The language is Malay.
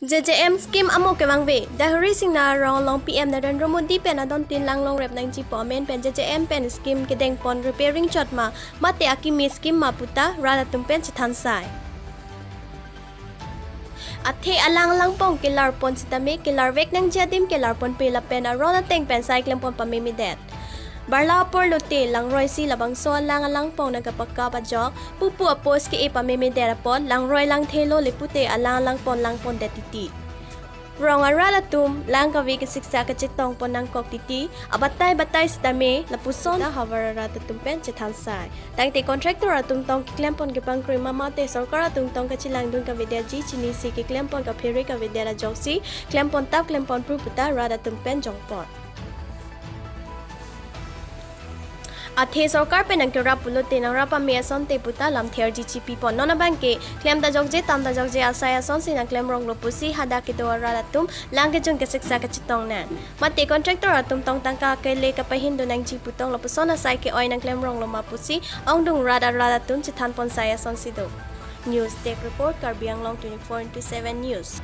JJM scheme amo ke vang ve dahuri sing na rong long PM Narendra Modi pen adon tin lang long rep nang ji pomen pen JJM pen scheme ke deng pon repairing chot ma mate akimi scheme ma puta rada tum pen chithan sai athe alang lang pong kilar pon sitame kilar vek nang jadim kilar pon pe la pen a rona teng pen cycling pon pa mimi det Barla por lote lang roy si labang so lang pong nagapagka pa jok pupu apos ke ipa meme dera pon lang roy lang thelo lipute alang pon detiti Rong arala tum lang kawi ke siksa ka chitong pon nang kok titi batay stame lapuson na hawarara tumpen chithan sai tang te contractor atum tong klem pon ke pang krima mate sarkar atum tong ka chilang dun ka vidya ji chini si ke klem pon ka pheri ka vidya ra joksi klem pon tap klem pon puta rada tumpen jong pon Athe sarkar pe nang kira pulote nang rapa me ason te puta lam ther GCP pon nona banke claim da jogje tam da jogje asaya son sin claim rong lo pusi hada ke do ra tum lang ke jong ke siksa ka chitong nan mate contractor atum tong tangka ke le ka pahin do nang ji putong lo pusona sai ke oi nang claim rong lo ma pusi ong dung ra tum chithan pon saya son si do News Tech Report Karbi Anglong 24/7 News